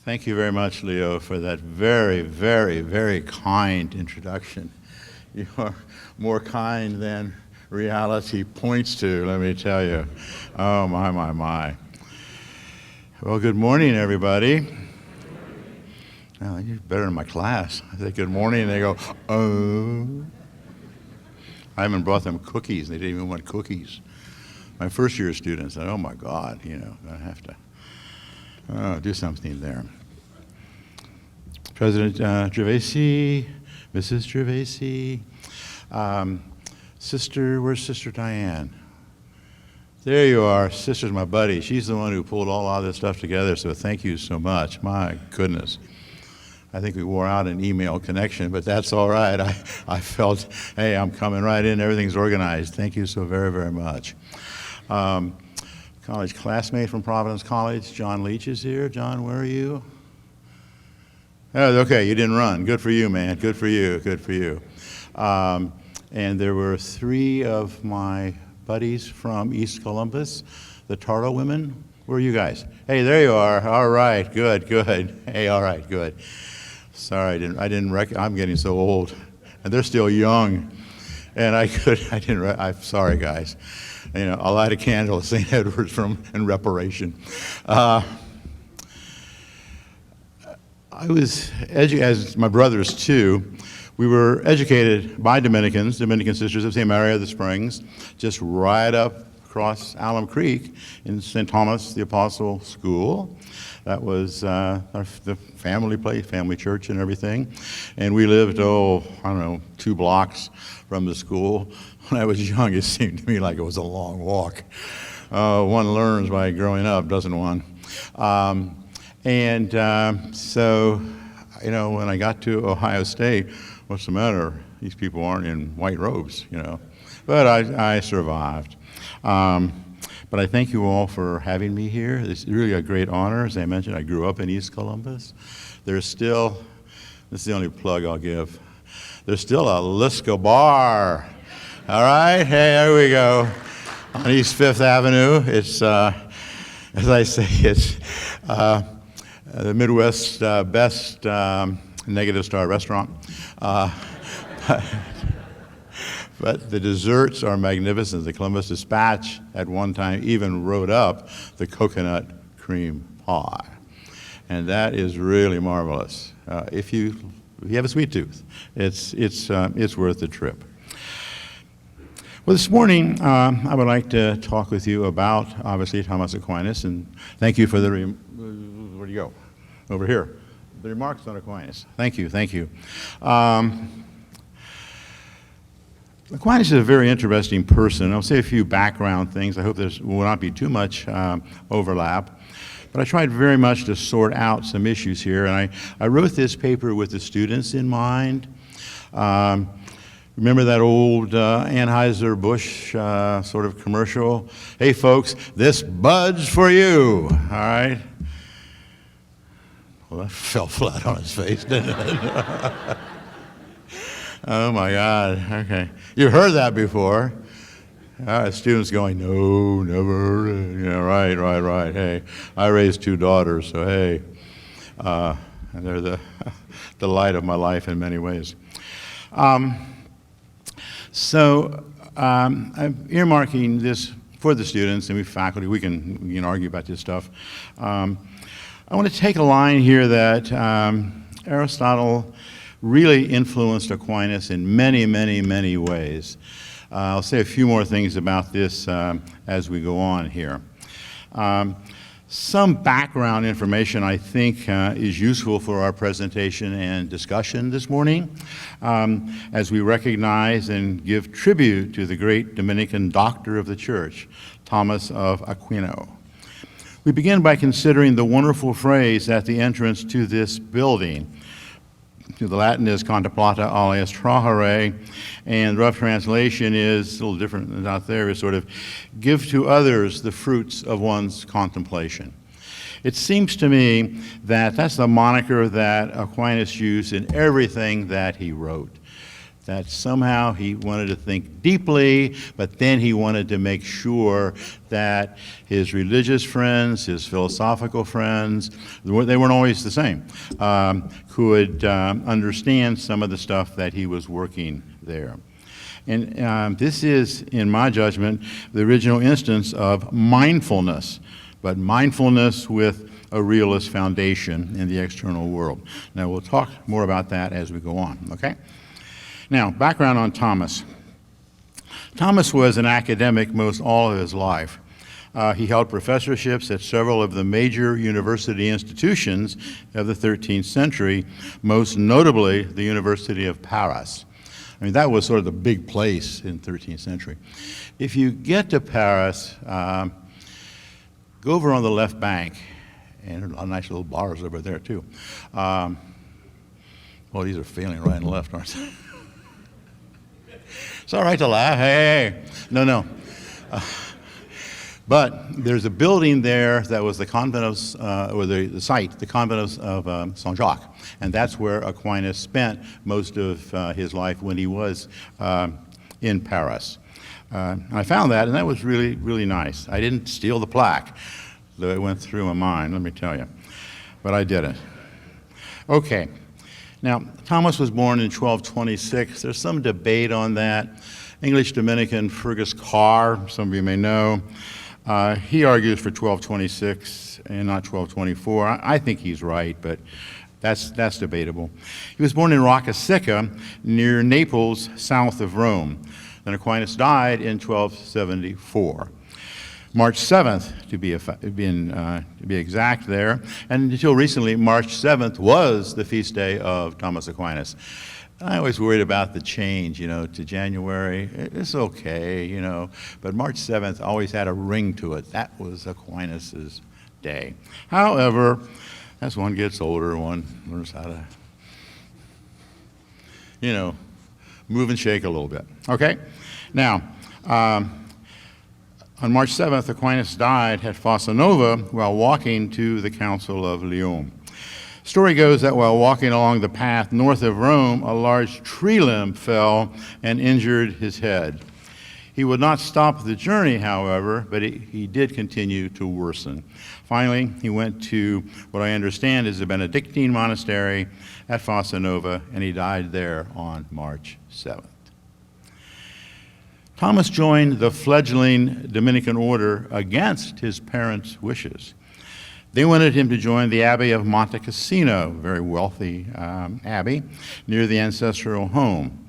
Thank you very much, Leo, for that very, very, very kind introduction. You are more kind than reality points to, let me tell you. Oh, my, my, my. Well, good morning, everybody. Oh, you're better than my class. I say good morning, and they go, oh. I even brought them cookies. They didn't even want cookies. My first year students said, oh, my God, you know, I have to do something there. President Gervaisi, Mrs. Gervaisi, where's Sister Diane? There you are. Sister's my buddy. She's the one who pulled all of this stuff together, so thank you so much. My goodness. I think we wore out an email connection, but that's all right. I felt, hey, I'm coming right in. Everything's organized. Thank you so very, very much. College classmate from Providence College, John Leach is here. John, where are you? Oh, okay, you didn't run. Good for you, man. Good for you. Good for you. And there were three of my buddies from East Columbus, the Tardo women. Where are you guys? Hey, there you are. All right, good, good. Hey, all right, good. Sorry, I'm getting so old, and they're still young, and I'm sorry, guys. You know, I'll light a candle at St. Edward's in reparation. I was educated, as my brothers too, we were educated by Dominican sisters of St. Mary of the Springs, just right up across Alum Creek in St. Thomas the Apostle School. That was the family place, family church and everything. And we lived, 2 blocks from the school. When I was young, it seemed to me like it was a long walk. One learns by growing up, doesn't one? So, you know, when I got to Ohio State, what's the matter? These people aren't in white robes, you know. But I survived. But I thank you all for having me here. It's really a great honor. As I mentioned, I grew up in East Columbus. There's still, this is the only plug I'll give, there's still a Lisska bar. All right, hey, there we go. On East 5th Avenue. It's, as I say, it's the Midwest's best negative star restaurant. But the desserts are magnificent. The Columbus Dispatch at one time even wrote up the coconut cream pie. And that is really marvelous. If you have a sweet tooth, it's worth the trip. Well, this morning, I would like to talk with you about, obviously, Thomas Aquinas, and thank you for the, where'd you go? Over here. The remarks on Aquinas. Thank you, thank you. Aquinas is a very interesting person. I'll say a few background things. I hope there will not be too much overlap. But I tried very much to sort out some issues here, and I wrote this paper with the students in mind. Remember that old Anheuser-Busch sort of commercial? Hey, folks, this bud's for you, all right? Well, that fell flat on his face, didn't it? Oh, my God, okay. You heard that before. Students going, no, never. Yeah, right. Hey, I raised 2 daughters, so hey. And they're the light of my life in many ways. So I'm earmarking this for the students and we faculty. We can argue about this stuff. I want to take a line here that Aristotle really influenced Aquinas in many, many, many ways. I'll say a few more things about this as we go on here. Some background information I think is useful for our presentation and discussion this morning as we recognize and give tribute to the great Dominican doctor of the church, Thomas of Aquino. We begin by considering the wonderful phrase at the entrance to this building. The Latin is contemplata alias trahare, and the rough translation is a little different than out there, is sort of give to others the fruits of one's contemplation. It seems to me that that's the moniker that Aquinas used in everything that he wrote. that somehow he wanted to think deeply, but then he wanted to make sure that his religious friends, his philosophical friends, they weren't always the same, could understand some of the stuff that he was working there. And this is, in my judgment, the original instance of mindfulness, but mindfulness with a realist foundation in the external world. Now, we'll talk more about that as we go on, okay? Now, background on Thomas. Thomas was an academic most all of his life. He held professorships at several of the major university institutions of the 13th century, most notably the University of Paris. I mean, that was sort of the big place in the 13th century. If you get to Paris, go over on the left bank, and there are nice little bars over there, too. Well, these are failing right and left, aren't they? It's all right to laugh. Hey. No. But there's a building there that was the convent of, or the site, the convent of Saint Jacques. And that's where Aquinas spent most of his life when he was in Paris. I found that, and that was really, really nice. I didn't steal the plaque, though it went through my mind, let me tell you. But I didn't. Okay. Now, Thomas was born in 1226. There's some debate on that. English Dominican Fergus Carr, some of you may know, he argues for 1226 and not 1224. I think he's right, but that's debatable. He was born in Roccasecca, near Naples, south of Rome. Then Aquinas died in 1274. March 7th, to be exact there. And until recently, March 7th was the feast day of Thomas Aquinas. I always worried about the change, to January. It's okay, but March 7th always had a ring to it. That was Aquinas' day. However, as one gets older, one learns how to, move and shake a little bit. Okay? Now, on March 7th, Aquinas died at Fossa Nova while walking to the Council of Lyon. Story goes that while walking along the path north of Rome, a large tree limb fell and injured his head. He would not stop the journey, however, but he did continue to worsen. Finally, he went to what I understand is a Benedictine monastery at Fossa Nova, and he died there on March 7th. Thomas joined the fledgling Dominican order against his parents' wishes. They wanted him to join the Abbey of Monte Cassino, a very wealthy abbey, near the ancestral home.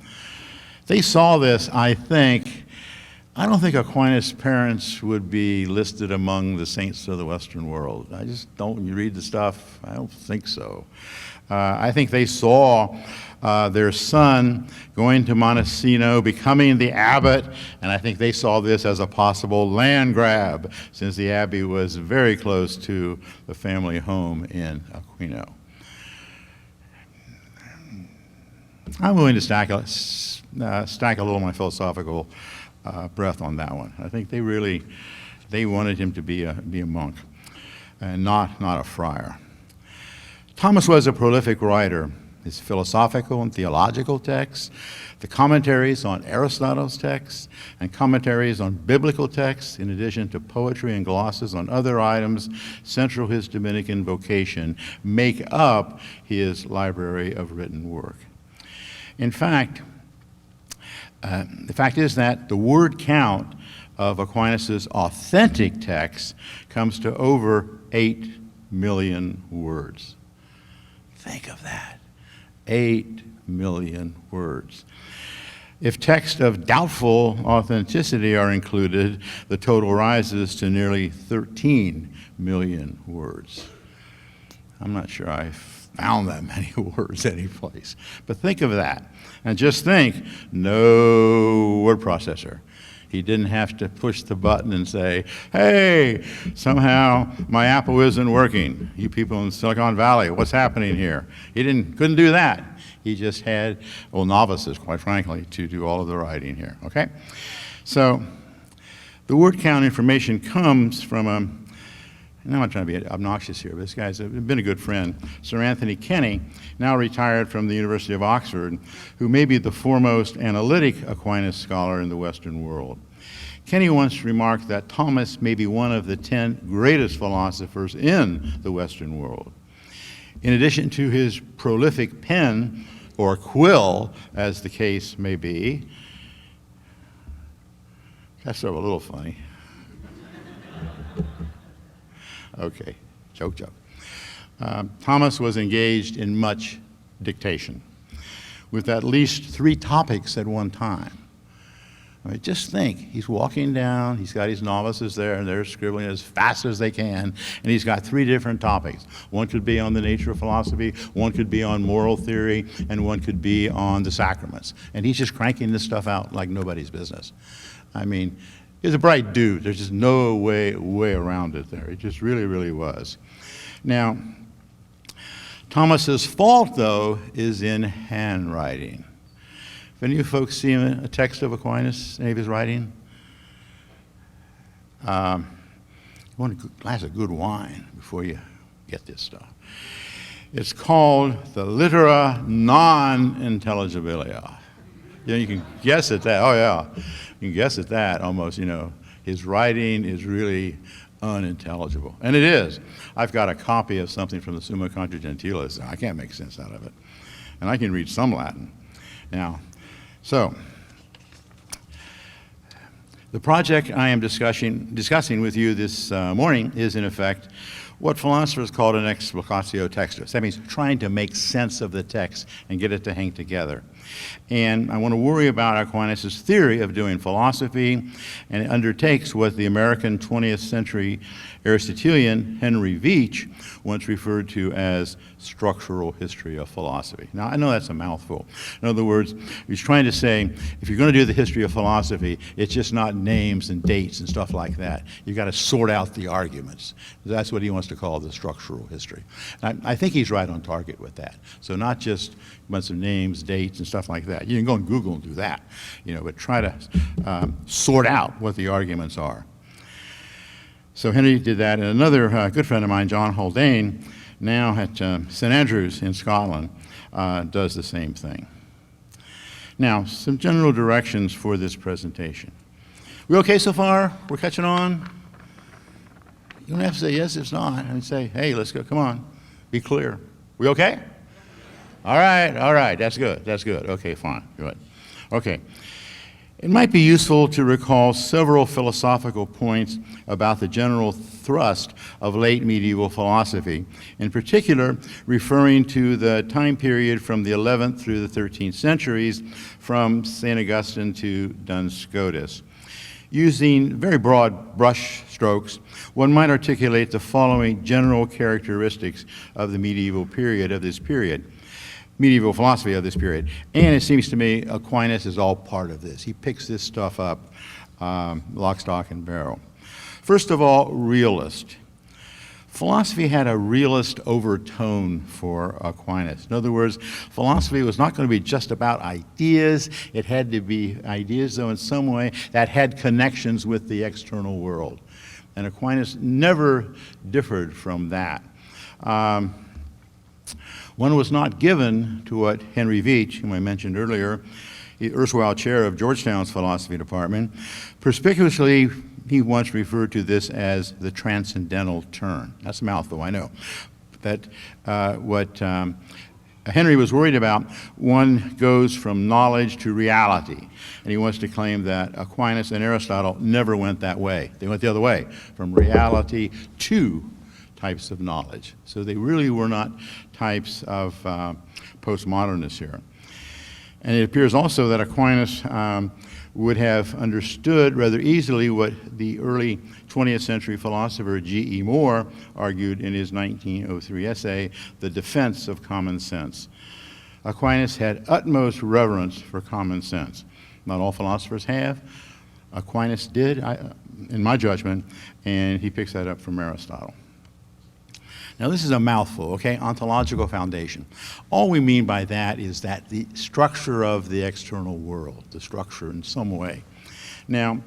They saw this, I don't think Aquinas' parents would be listed among the saints of the Western world. I just don't, when you read the stuff, I don't think so. I think they saw their son going to Montesino, becoming the abbot, and I think they saw this as a possible land grab, since the abbey was very close to the family home in Aquino. I'm willing to stack a little of my philosophical breath on that one. I think they wanted him to be a monk, and not a friar. Thomas was a prolific writer. His philosophical and theological texts, the commentaries on Aristotle's texts, and commentaries on biblical texts, in addition to poetry and glosses on other items central to his Dominican vocation, make up his library of written work. In fact, the fact is that the word count of Aquinas' authentic texts comes to over 8 million words. Think of that. 8 million words. If texts of doubtful authenticity are included, the total rises to nearly 13 million words. I'm not sure I found that many words anyplace, but think of that. And just think, no word processor. He didn't have to push the button and say, hey, somehow my Apple isn't working. You people in Silicon Valley, what's happening here? He couldn't do that. He just had, novices, quite frankly, to do all of the writing here, okay? So the word count information comes from and I'm not trying to be obnoxious here, but this guy's been a good friend, Sir Anthony Kenny, now retired from the University of Oxford, who may be the foremost analytic Aquinas scholar in the Western world. Kenny once remarked that Thomas may be one of the 10 greatest philosophers in the Western world. In addition to his prolific pen, or quill, as the case may be, that's sort of a little funny. Okay, joke. Thomas was engaged in much dictation, with at least 3 topics at one time. I mean, just think, he's walking down, he's got his novices there, and they're scribbling as fast as they can, and he's got 3 different topics. One could be on the nature of philosophy, one could be on moral theory, and one could be on the sacraments. And he's just cranking this stuff out like nobody's business. I mean, he's a bright dude. There's just no way around it there. It just really was. Now, Thomas's fault, though, is in handwriting. If any of you folks see a text of Aquinas, any of his writing, you want a glass of good wine before you get this stuff. It's called the Littera Non Intelligibilia. You can guess at that. Oh yeah, you can guess at that almost. His writing is really unintelligible, and it is. I've got a copy of something from the Summa Contra Gentiles. I can't make sense out of it, and I can read some Latin. Now, so the project I am discussing with you this morning is, in effect, what philosophers call an explicatio textus. That means trying to make sense of the text and get it to hang together. And I want to worry about Aquinas' theory of doing philosophy, and it undertakes what the American 20th century Aristotelian Henry Veach once referred to as structural history of philosophy. Now, I know that's a mouthful. In other words, he's trying to say, if you're going to do the history of philosophy, it's just not names and dates and stuff like that. You've got to sort out the arguments. That's what he wants to call the structural history. And I think he's right on target with that. So not just a bunch of names, dates, and stuff like that. You can go on Google and do that, but try to sort out what the arguments are. So Henry did that, and another good friend of mine, John Haldane, now at St. Andrews in Scotland, does the same thing. Now, some general directions for this presentation. We okay so far? We're catching on? You don't have to say yes, it's not. I mean, say, hey, let's go, come on, be clear. We okay? All right, that's good. Okay, fine, good. Okay. It might be useful to recall several philosophical points about the general thrust of late medieval philosophy, in particular referring to the time period from the 11th through the 13th centuries, from St. Augustine to Duns Scotus. Using very broad brush strokes, one might articulate the following general characteristics of the medieval philosophy of this period. And it seems to me Aquinas is all part of this. He picks this stuff up, lock, stock, and barrel. First of all, realist. Philosophy had a realist overtone for Aquinas. In other words, philosophy was not going to be just about ideas. It had to be ideas, though, in some way that had connections with the external world. And Aquinas never differed from that. One was not given to what Henry Veach, whom I mentioned earlier, the erstwhile chair of Georgetown's philosophy department, perspicuously, he once referred to this as the transcendental turn. That's a mouthful, I know. That what Henry was worried about, one goes from knowledge to reality. And he wants to claim that Aquinas and Aristotle never went that way. They went the other way, from reality to types of knowledge. So they really were not types of postmodernists here. And it appears also that Aquinas would have understood rather easily what the early 20th century philosopher G.E. Moore argued in his 1903 essay, The Defense of Common Sense. Aquinas had utmost reverence for common sense. Not all philosophers have. Aquinas did, in my judgment, and he picks that up from Aristotle. Now this is a mouthful, okay? Ontological foundation. All we mean by that is that the structure of the external world, the structure in some way. Now,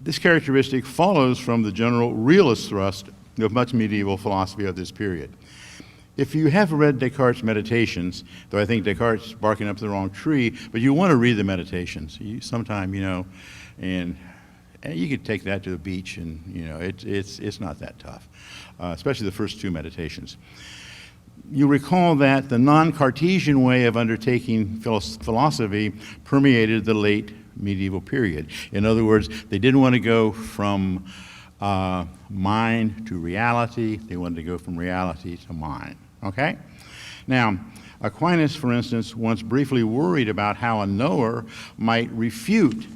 this characteristic follows from the general realist thrust of much medieval philosophy of this period. If you have read Descartes' Meditations, though I think Descartes is barking up the wrong tree, but you want to read the Meditations sometime, and you could take that to the beach, and it's not that tough, especially the first two Meditations. You recall that the non-Cartesian way of undertaking philosophy permeated the late medieval period. In other words, they didn't want to go from mind to reality. They wanted to go from reality to mind. Okay? Now, Aquinas, for instance, once briefly worried about how a knower might refute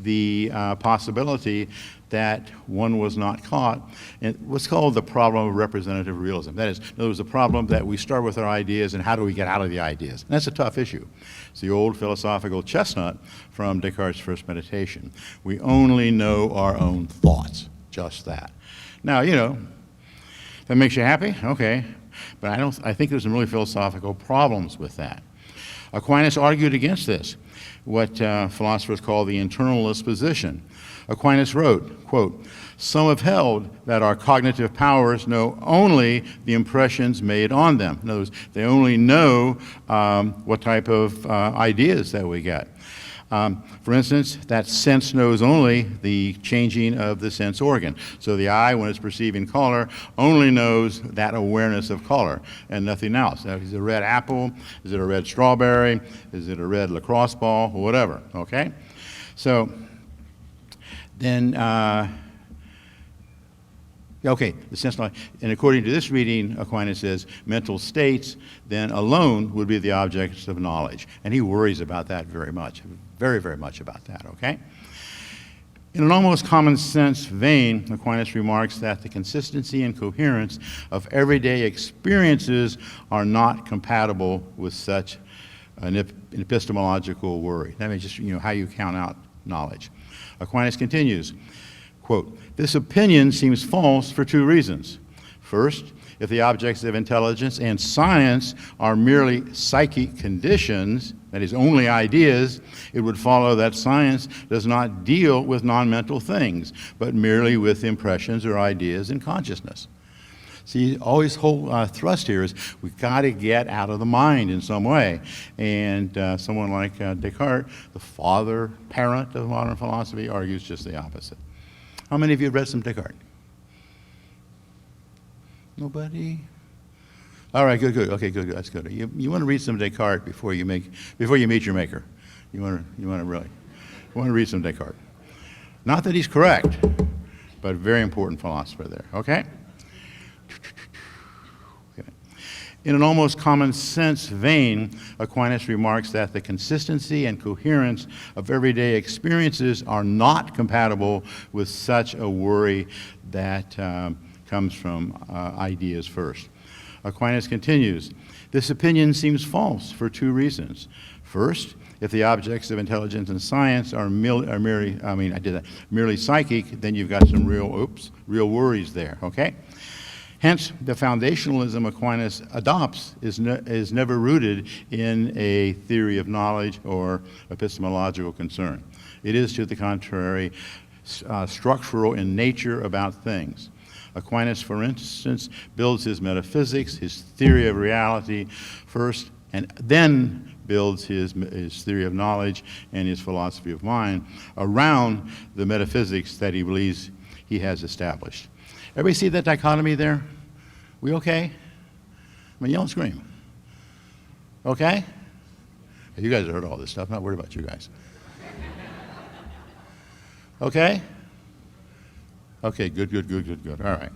the possibility that one was not caught, and what's called the problem of representative realism. That is, in other words, the problem that we start with our ideas and how do we get out of the ideas. And that's a tough issue. It's the old philosophical chestnut from Descartes' first meditation. We only know our own thoughts, just that. Now, that makes you happy? Okay. But I think there's some really philosophical problems with that. Aquinas argued against this, what philosophers call the internalist position. Aquinas wrote, quote, "Some have held that our cognitive powers know only the impressions made on them." In other words, they only know what type of ideas that we get. For instance, that sense knows only the changing of the sense organ. So the eye, when it's perceiving color, only knows that awareness of color and nothing else. Now, is it a red apple? Is it a red strawberry? Is it a red lacrosse ball? Whatever, okay? So then, the sense knowledge, and according to this reading, Aquinas says mental states then alone would be the objects of knowledge. And he worries about that very much, very, very much about that, okay? In an almost common sense vein, Aquinas remarks that the consistency and coherence of everyday experiences are not compatible with such an epistemological worry. That means just, how you count out knowledge. Aquinas continues, quote, "This opinion seems false for two reasons. First, if the objects of intelligence and science are merely psychic conditions, that is, only ideas, it would follow that science does not deal with non-mental things, but merely with impressions or ideas in consciousness." See, always whole thrust here is we've got to get out of the mind in some way. And someone like Descartes, the father, parent of modern philosophy, argues just the opposite. How many of you have read some Descartes? Nobody? All right, good. Okay, good. That's good. You want to read some Descartes before you meet your maker. You want to read some Descartes. Not that he's correct, but a very important philosopher there. Okay. In an almost common sense vein, Aquinas remarks that the consistency and coherence of everyday experiences are not compatible with such a worry that comes from ideas first. Aquinas continues, "This opinion seems false for two reasons. First, if the objects of intelligence and science are merely psychic, then you've got some real worries there, okay? Hence, the foundationalism Aquinas adopts is never rooted in a theory of knowledge or epistemological concern. It is, to the contrary, structural in nature about things. Aquinas, for instance, builds his metaphysics, his theory of reality first, and then builds his theory of knowledge and his philosophy of mind around the metaphysics that he believes he has established. Everybody see that dichotomy there? We okay? I mean, yell and scream. Okay? You guys have heard all this stuff. I'm not worried about you guys. Okay? Okay, good. All right.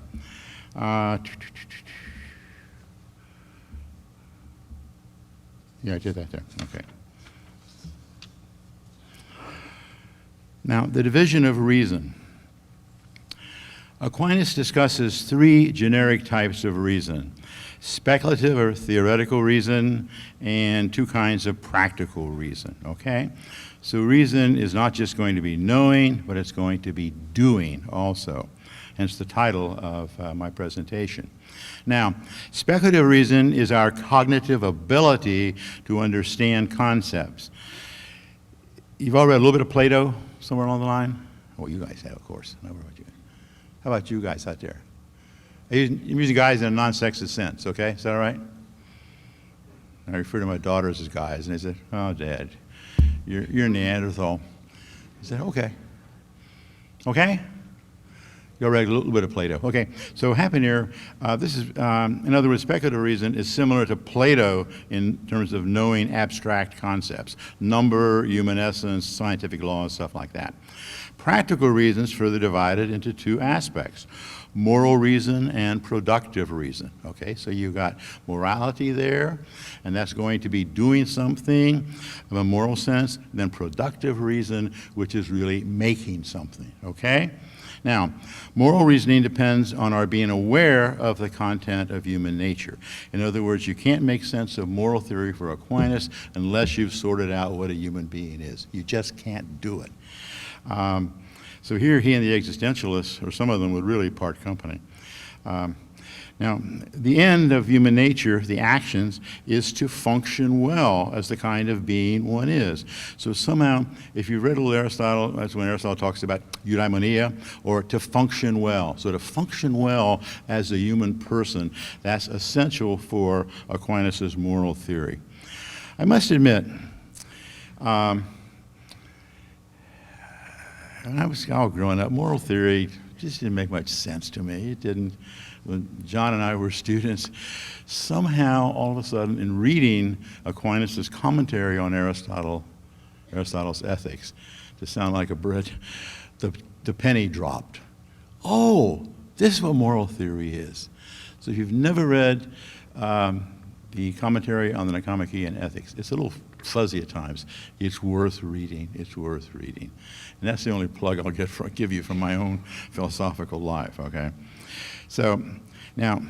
Yeah, I did that there. Okay. Now, the division of reason. Aquinas discusses three generic types of reason: speculative or theoretical reason, and two kinds of practical reason, okay? So reason is not just going to be knowing, but it's going to be doing also, hence the title of my presentation. Now, speculative reason is our cognitive ability to understand concepts. You've all read a little bit of Plato somewhere along the line? Well, you guys have, of course. I don't know about you. How about you guys out there? I'm using guys in a non-sexist sense, okay? Is that all right? I refer to my daughters as guys, and they said, "Oh, Dad, you're Neanderthal." I said, "Okay." Okay? You already a little bit of Plato. Okay, so what happened here, this is, in other words, speculative reason is similar to Plato in terms of knowing abstract concepts, number, human essence, scientific laws, stuff like that. Practical reasons further divided into two aspects: moral reason and productive reason. Okay, so you've got morality there, and that's going to be doing something of a moral sense, then productive reason, which is really making something. Okay? Now, moral reasoning depends on our being aware of the content of human nature. In other words, you can't make sense of moral theory for Aquinas unless you've sorted out what a human being is. You just can't do it. So here he and the existentialists, or some of them, would really part company. Now, the end of human nature, the actions, is to function well as the kind of being one is. So somehow, if you read Aristotle, that's when Aristotle talks about eudaimonia, or to function well. So to function well as a human person, that's essential for Aquinas' moral theory. I must admit, when I was growing up, moral theory just didn't make much sense to me. It didn't. When John and I were students, somehow, all of a sudden, in reading Aquinas' commentary on Aristotle's Ethics, to sound like a Brit, the penny dropped. Oh, this is what moral theory is. So if you've never read the commentary on the Nicomachean Ethics, it's a little fuzzy at times. It's worth reading. It's worth reading. And that's the only plug I'll give you from my own philosophical life, okay? So, now,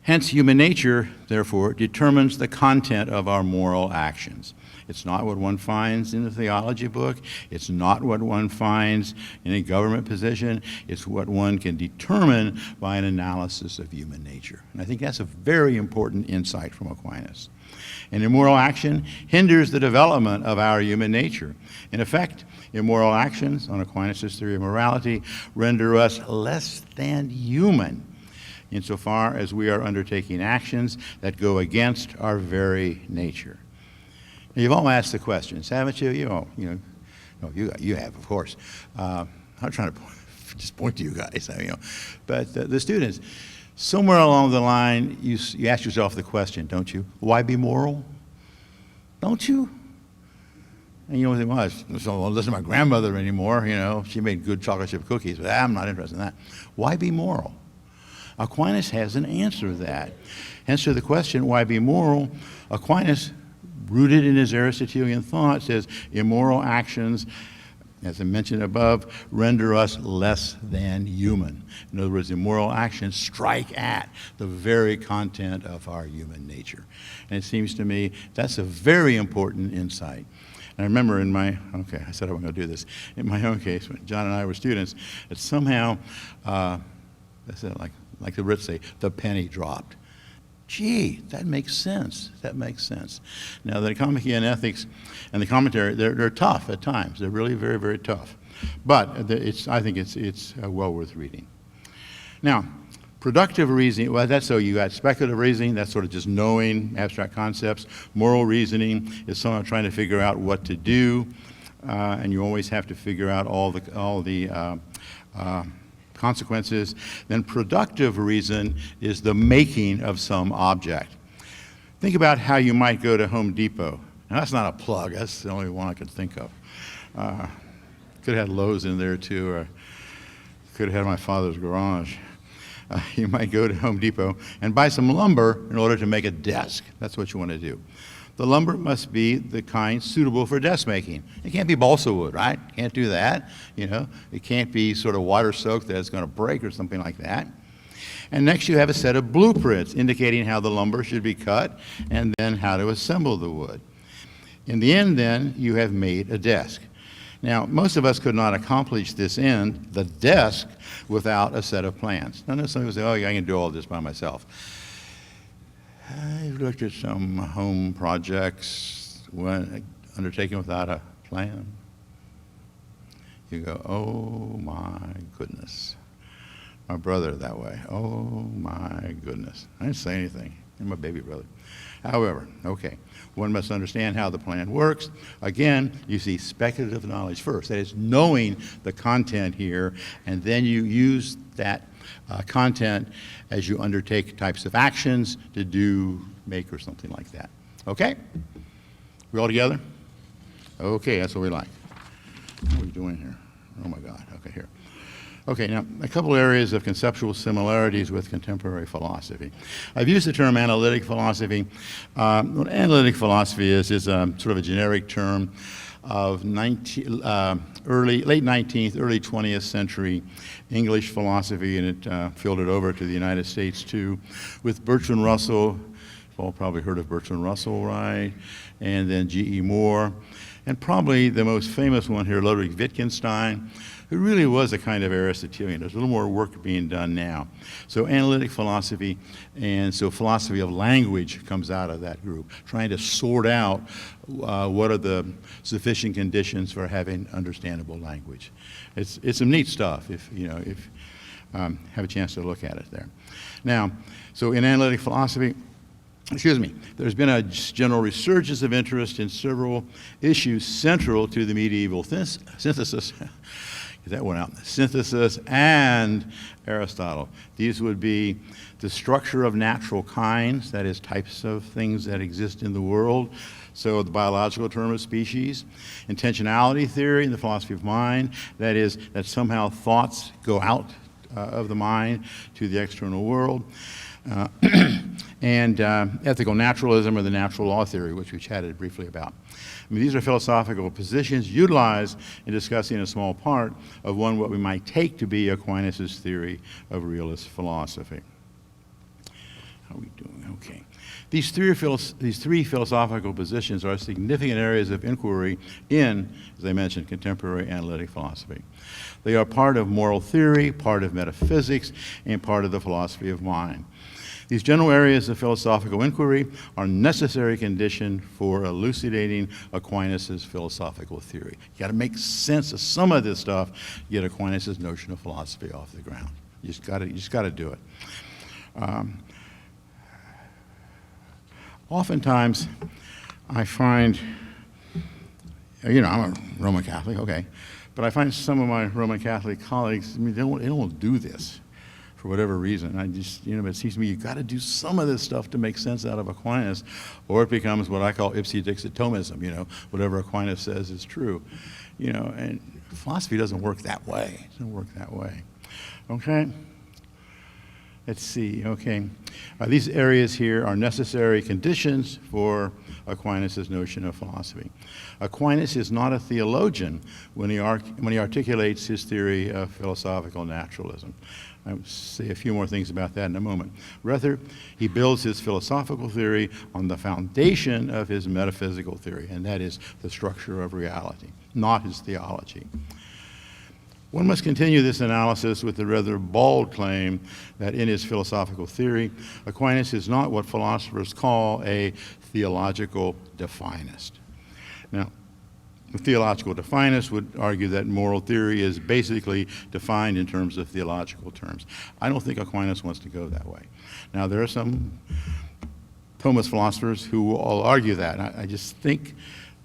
hence human nature, therefore, determines the content of our moral actions. It's not what one finds in the theology book. It's not what one finds in a government position. It's what one can determine by an analysis of human nature. And I think that's a very important insight from Aquinas. And immoral action hinders the development of our human nature. In effect, immoral actions, on Aquinas' theory of morality, render us less than human insofar as we are undertaking actions that go against our very nature. Now, you've all asked the questions, haven't you? You have, of course. I'm not trying to just point to you guys, but the students. Somewhere along the line, you ask yourself the question, don't you? Why be moral? Don't you? And you know what it was? So, well, listen to my grandmother anymore, she made good chocolate chip cookies, but I'm not interested in that. Why be moral? Aquinas has an answer to that. Answer the question, why be moral? Aquinas, rooted in his Aristotelian thought, says immoral actions, as I mentioned above, render us less than human. In other words, immoral actions strike at the very content of our human nature. And it seems to me that's a very important insight. And I remember I said I wasn't going to do this. In my own case, when John and I were students, that somehow, that's it, like the Brits say, the penny dropped. Gee, that makes sense. That makes sense. Now, the Nicomachean Ethics and the commentary, they're tough at times. They're really very, very tough. But I think it's well worth reading. Now, productive reasoning, well, that's so you got speculative reasoning, that's sort of just knowing abstract concepts. Moral reasoning is somehow trying to figure out what to do, and you always have to figure out all the consequences. Then productive reason is the making of some object. Think about how you might go to Home Depot. Now, that's not a plug, that's the only one I could think of. Could have had Lowe's in there too, or could have had my father's garage. You might go to Home Depot and buy some lumber in order to make a desk. That's what you want to do. The lumber must be the kind suitable for desk making. It can't be balsa wood, right? Can't do that. It can't be sort of water soaked that it's going to break or something like that. And next you have a set of blueprints indicating how the lumber should be cut and then how to assemble the wood. In the end, then, you have made a desk. Now, most of us could not accomplish this end, the desk, without a set of plans. Now, some people say, oh, yeah, I can do all this by myself. I've looked at some home projects undertaken without a plan. You go, oh my goodness. my brother that way. Oh my goodness. I didn't say anything. You're my baby brother. However, okay, one must understand how the plan works. Again, you see speculative knowledge first. That is, knowing the content here, and then you use that content as you undertake types of actions to do, make, or something like that. Okay? We all together? Okay, that's what we like. What are we doing here? Oh my God, okay, here. Okay, now, a couple areas of conceptual similarities with contemporary philosophy. I've used the term analytic philosophy. What analytic philosophy is sort of a generic term of late 19th, early 20th century English philosophy, and it filtered over to the United States too, with Bertrand Russell. You've all probably heard of Bertrand Russell, right? And then G.E. Moore, and probably the most famous one here, Ludwig Wittgenstein, who really was a kind of Aristotelian. There's a little more work being done now. So analytic philosophy, and so philosophy of language comes out of that group, trying to sort out what are the sufficient conditions for having understandable language. It's some neat stuff if you have a chance to look at it there. Now, so in analytic philosophy, there's been a general resurgence of interest in several issues central to the medieval synthesis. Get that one out. Synthesis and Aristotle. These would be the structure of natural kinds, that is, types of things that exist in the world. So the biological term of species. Intentionality theory in the philosophy of mind, that is, that somehow thoughts go out of the mind to the external world. And ethical naturalism, or the natural law theory, which we chatted briefly about. I mean, these are philosophical positions utilized in discussing a small part of what we might take to be Aquinas' theory of realist philosophy. How are we doing? Okay. These three philosophical positions are significant areas of inquiry in, as I mentioned, contemporary analytic philosophy. They are part of moral theory, part of metaphysics, and part of the philosophy of mind. These general areas of philosophical inquiry are a necessary condition for elucidating Aquinas' philosophical theory. You got to make sense of some of this stuff to get Aquinas' notion of philosophy off the ground. You just got to do it. Oftentimes, I find, I'm a Roman Catholic, okay, but I find some of my Roman Catholic colleagues, they don't do this for whatever reason. I just, but it seems to me you've got to do some of this stuff to make sense out of Aquinas, or it becomes what I call ipsi dixit Thomism, whatever Aquinas says is true. And philosophy doesn't work that way. It doesn't work that way. Okay? Let's see, okay. These areas here are necessary conditions for Aquinas' notion of philosophy. Aquinas is not a theologian when he articulates his theory of philosophical naturalism. I'll say a few more things about that in a moment. Rather, he builds his philosophical theory on the foundation of his metaphysical theory, and that is the structure of reality, not his theology. One must continue this analysis with the rather bald claim that in his philosophical theory, Aquinas is not what philosophers call a theological definist. Now, the theological definist would argue that moral theory is basically defined in terms of theological terms. I don't think Aquinas wants to go that way. Now, there are some Thomist philosophers who will all argue that. I just think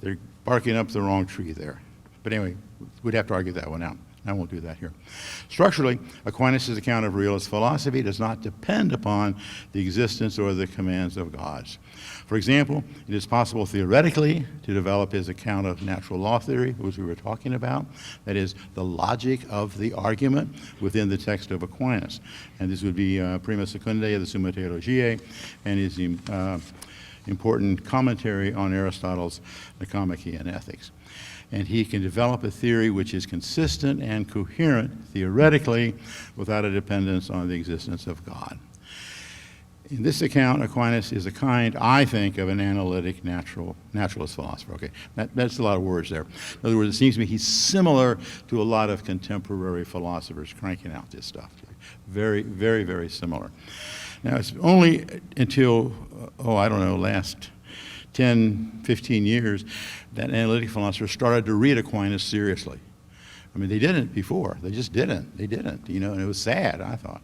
they're barking up the wrong tree there. But anyway, we'd have to argue that one out. I won't do that here. Structurally, Aquinas' account of realist philosophy does not depend upon the existence or the commands of gods. For example, it is possible theoretically to develop his account of natural law theory, which we were talking about, that is, the logic of the argument within the text of Aquinas. And this would be Prima Secundae of the Summa Theologiae and his important commentary on Aristotle's Nicomachean Ethics. And he can develop a theory which is consistent and coherent theoretically without a dependence on the existence of God. In this account, Aquinas is a kind, I think, of an analytic naturalist philosopher. Okay, that's a lot of words there. In other words, it seems to me he's similar to a lot of contemporary philosophers cranking out this stuff. Very, very, very similar. Now, it's only until, last 10, 15 years that analytic philosophers started to read Aquinas seriously. I mean, they didn't before. They just didn't. They didn't, you know, and it was sad, I thought.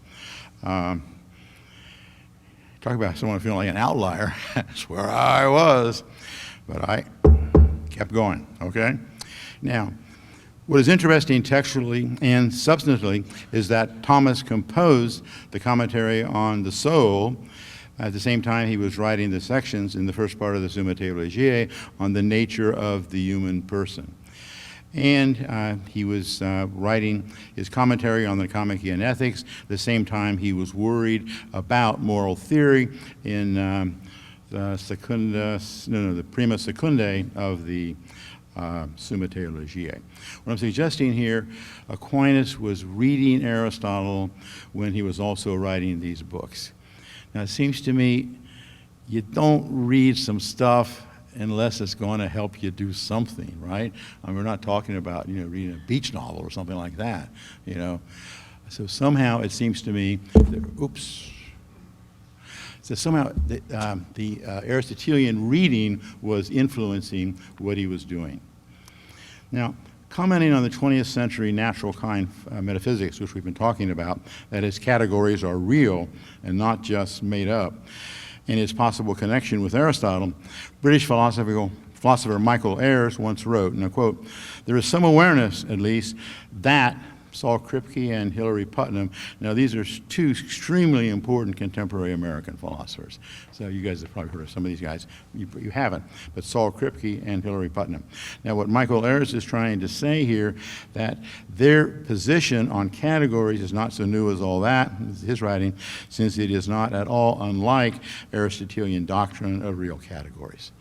Talk about someone feeling like an outlier. That's where I was. But I kept going, okay? Now, what is interesting textually and substantively is that Thomas composed the commentary on the soul at the same time he was writing the sections in the first part of the Summa Theologiae on the nature of the human person. And he was writing his commentary on the Nicomachean Ethics the same time he was worried about moral theory in the Prima Secundae of the Summa Theologiae. What I'm suggesting here, Aquinas was reading Aristotle when he was also writing these books. Now, it seems to me you don't read some stuff unless it's going to help you do something, right? I mean, we're not talking about, you know, reading a beach novel or something like that, you know. So somehow it seems to me that, so somehow the Aristotelian reading was influencing what he was doing. Now, commenting on the 20th century natural kind metaphysics, which we've been talking about, that its categories are real and not just made up, and its possible connection with Aristotle, British philosopher Michael Ayres once wrote, and I quote, "There is some awareness, at least, that Saul Kripke and Hilary Putnam." Now, these are two extremely important contemporary American philosophers. So you guys have probably heard of some of these guys. You haven't, but Saul Kripke and Hilary Putnam. Now, what Michael Ayres is trying to say here, that their position on categories is not so new as all that, his writing, since it is not at all unlike Aristotelian doctrine of real categories.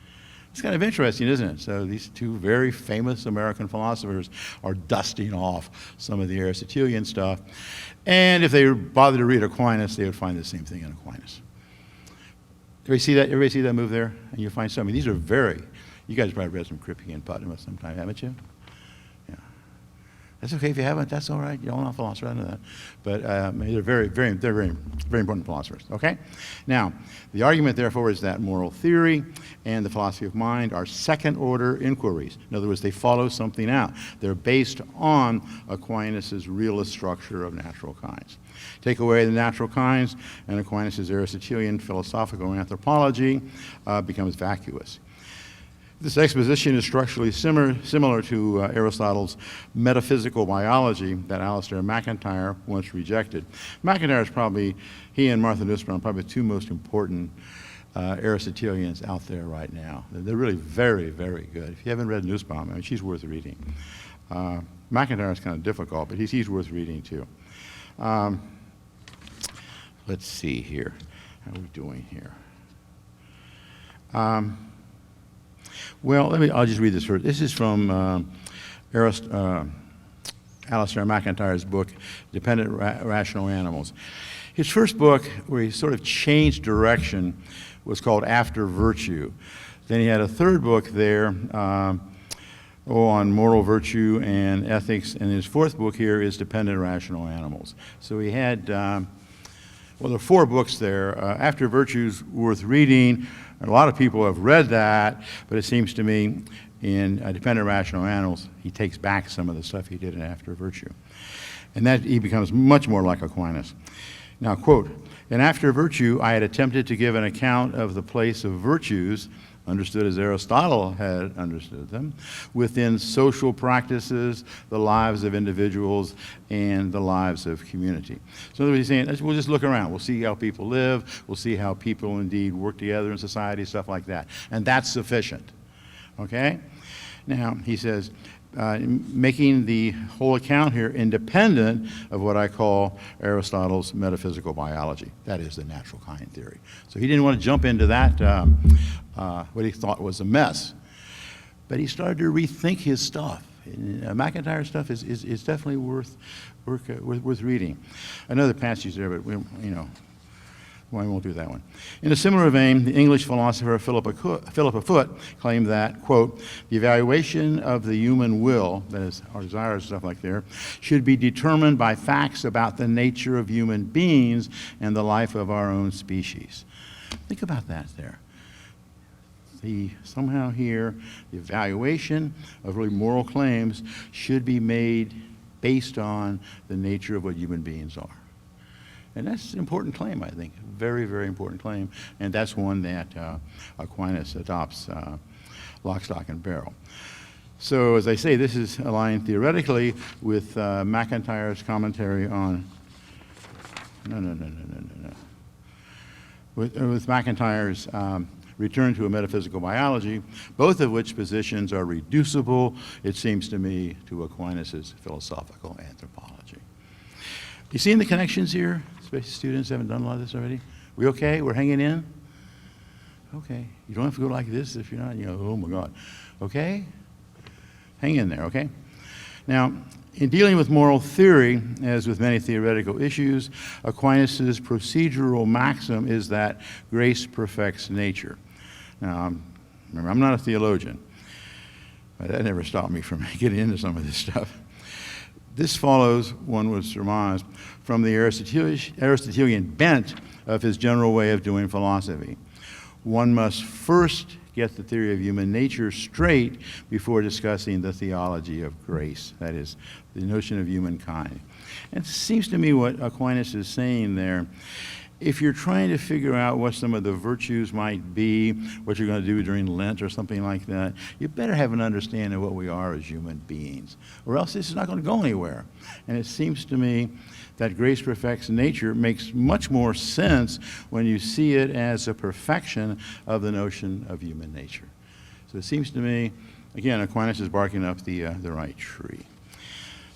It's kind of interesting, isn't it? So these two very famous American philosophers are dusting off some of the Aristotelian stuff. And if they bothered to read Aquinas, they would find the same thing in Aquinas. Everybody see that? Everybody see that move there? And you find something. These are very, you guys probably read some Kripke and Putnam at some time, haven't you? Yeah. That's okay if you haven't. That's all right. You're all not philosophers. I know that. But they're very important philosophers. Okay. Now, the argument, therefore, is that moral theory and the philosophy of mind are second-order inquiries. In other words, they follow something out. They're based on Aquinas' realist structure of natural kinds. Take away the natural kinds, and Aquinas' Aristotelian philosophical anthropology becomes vacuous. This exposition is structurally similar to Aristotle's metaphysical biology that Alasdair MacIntyre once rejected. MacIntyre is probably, he and Martha Nussbaum, are probably the two most important Aristotelians out there right now. They're really very, very good. If you haven't read Nussbaum, I mean, she's worth reading. MacIntyre is kind of difficult, but he's worth reading too. Let's see here. How are we doing here? Well, I'll just read this first. This is from Alasdair MacIntyre's book, Dependent Rational Animals. His first book, where he sort of changed direction, was called After Virtue. Then he had a third book there on moral virtue and ethics, and his fourth book here is Dependent Rational Animals. So he had, well, there are 4 books there. After Virtue's worth reading. A lot of people have read that, but it seems to me in Dependent Rational Animals, he takes back some of the stuff he did in After Virtue. And that he becomes much more like Aquinas. Now, quote, "In After Virtue, I had attempted to give an account of the place of virtues, understood as Aristotle had understood them, within social practices, the lives of individuals, and the lives of community." So he's saying, we'll just look around. We'll see how people live. We'll see how people indeed work together in society, stuff like that. And that's sufficient. Okay? Now, he says, making the whole account here independent of what I call Aristotle's metaphysical biology. That is the natural kind theory. So he didn't want to jump into that, what he thought was a mess. But he started to rethink his stuff. MacIntyre's stuff is definitely worth reading. Another passage there, but well, I won't do that one. In a similar vein, the English philosopher Philippa Foot claimed that, quote, "The evaluation of the human will," that is, our desires and stuff like there, "should be determined by facts about the nature of human beings and the life of our own species." Think about that there. Somehow here, the evaluation of really moral claims should be made based on the nature of what human beings are. And that's an important claim, I think, very, very important claim, and that's one that Aquinas adopts lock, stock, and barrel. So as I say, this is aligned theoretically with McIntyre's commentary on, with McIntyre's return to a metaphysical biology, both of which positions are reducible, it seems to me, to Aquinas' philosophical anthropology. You seeing the connections here? Especially students haven't done a lot of this already. We okay? We're hanging in? Okay. You don't have to go like this if you're not, oh my God. Okay? Hang in there, okay? Now, in dealing with moral theory, as with many theoretical issues, Aquinas' procedural maxim is that grace perfects nature. Now, remember, I'm not a theologian, but that never stopped me from getting into some of this stuff. This follows, one would surmise, from the Aristotelian bent of his general way of doing philosophy. One must first get the theory of human nature straight before discussing the theology of grace, that is, the notion of humankind. And it seems to me what Aquinas is saying there, if you're trying to figure out what some of the virtues might be, what you're going to do during Lent or something like that, you better have an understanding of what we are as human beings, or else this is not going to go anywhere. And it seems to me that grace perfects nature makes much more sense when you see it as a perfection of the notion of human nature. So it seems to me, again, Aquinas is barking up the right tree.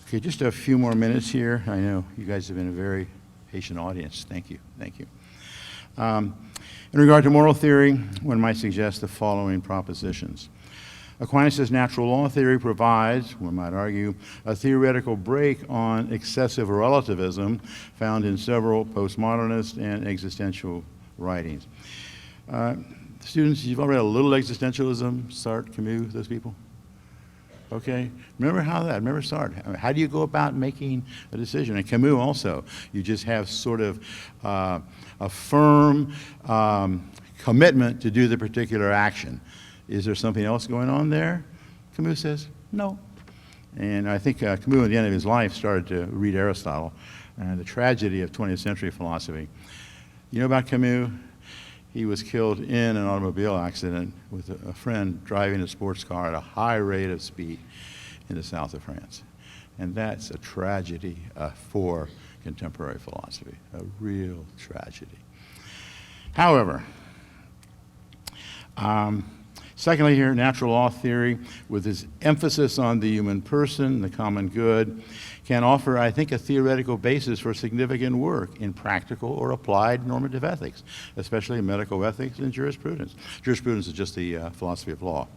Okay, just a few more minutes here. I know you guys have been a very patient audience. Thank you. Thank you. In regard to moral theory, one might suggest the following propositions. Aquinas' natural law theory provides, one might argue, a theoretical break on excessive relativism found in several postmodernist and existential writings. Students, you've all read a little existentialism, Sartre, Camus, those people? Okay, remember remember Sartre. How do you go about making a decision? And Camus also, you just have sort of a firm commitment to do the particular action. Is there something else going on there? Camus says, no. And I think Camus, at the end of his life, started to read Aristotle and the tragedy of 20th century philosophy. You know about Camus? He was killed in an automobile accident with a friend driving a sports car at a high rate of speed in the south of France. And that's a tragedy for contemporary philosophy, a real tragedy. However, secondly here, natural law theory, with its emphasis on the human person, the common good, can offer, I think, a theoretical basis for significant work in practical or applied normative ethics, especially medical ethics and jurisprudence. Jurisprudence is just the philosophy of law.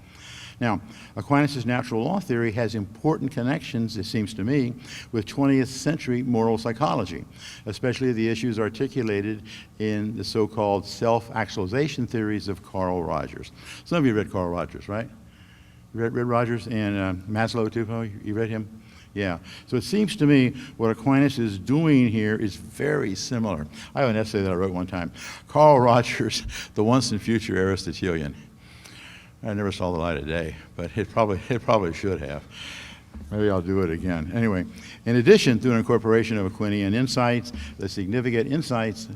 Now, Aquinas' natural law theory has important connections, it seems to me, with 20th century moral psychology, especially the issues articulated in the so-called self-actualization theories of Carl Rogers. Some of you read Carl Rogers, right? You read Rogers and Maslow too? Oh, you read him? Yeah. So it seems to me what Aquinas is doing here is very similar. I have an essay that I wrote one time. Carl Rogers, the once and future Aristotelian. I never saw the light of day, but it probably should have. Maybe I'll do it again. Anyway, in addition to an incorporation of Aquinian insights, the significant insights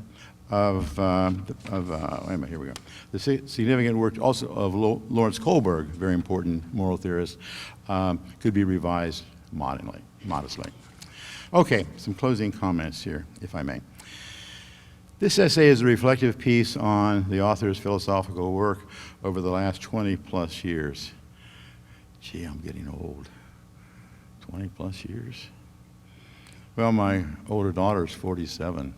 of wait a minute, here we go. The significant work also of Lawrence Kohlberg, very important moral theorist, could be revised modestly. Okay, some closing comments here, if I may. This essay is a reflective piece on the author's philosophical work over the last 20 plus years. Gee, I'm getting old. 20 plus years? Well, my older daughter's 47.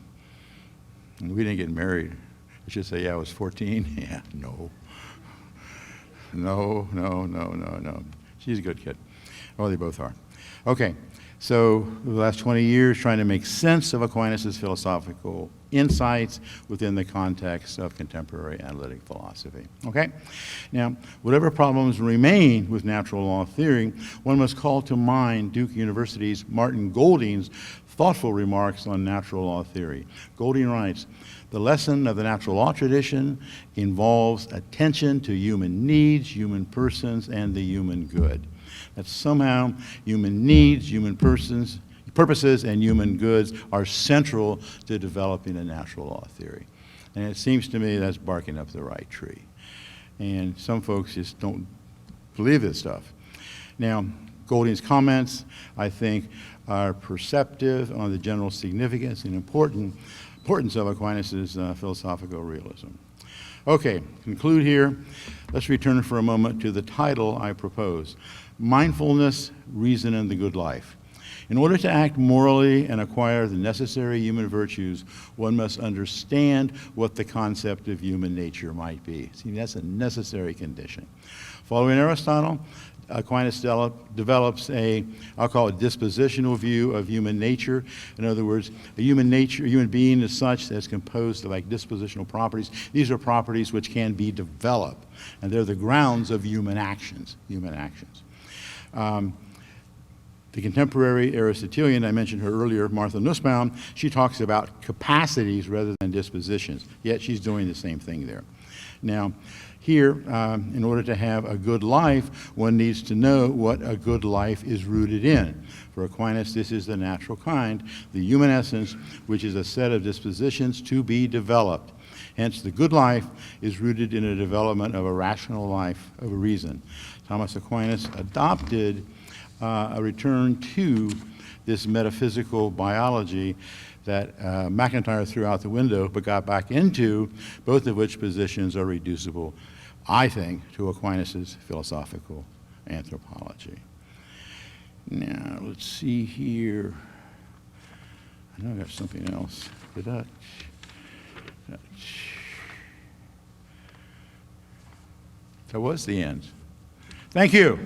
And we didn't get married. I should say, yeah, I was 14. Yeah, no. No. She's a good kid. Oh, they both are. Okay, so the last 20 years trying to make sense of Aquinas' philosophical insights within the context of contemporary analytic philosophy. Okay? Now, whatever problems remain with natural law theory, one must call to mind Duke University's Martin Golding's thoughtful remarks on natural law theory. Golding writes, "The lesson of the natural law tradition involves attention to human needs, human persons, and the human good. that somehow human needs, human purposes, and human goods are central to developing a natural law theory. And it seems to me that's barking up the right tree. And some folks just don't believe this stuff. Now, Golding's comments, I think, are perceptive on the general significance and importance of Aquinas' philosophical realism. Okay, conclude here. Let's return for a moment to the title I propose, Mindfulness, Reason, and the Good Life. In order to act morally and acquire the necessary human virtues, one must understand what the concept of human nature might be. See, that's a necessary condition. Following Aristotle, Aquinas develops a, I'll call it, dispositional view of human nature. In other words, a human being is such that's composed of like dispositional properties. These are properties which can be developed, and they're the grounds of human actions. The contemporary Aristotelian, I mentioned her earlier, Martha Nussbaum, she talks about capacities rather than dispositions, yet she's doing the same thing there. Now, here, in order to have a good life, one needs to know what a good life is rooted in. For Aquinas, this is the natural kind, the human essence, which is a set of dispositions to be developed. Hence, the good life is rooted in a development of a rational life of reason. Thomas Aquinas adopted a return to this metaphysical biology that MacIntyre threw out the window but got back into, both of which positions are reducible, I think, to Aquinas' philosophical anthropology. Now, let's see here. I know I got something else. That was the end. Thank you.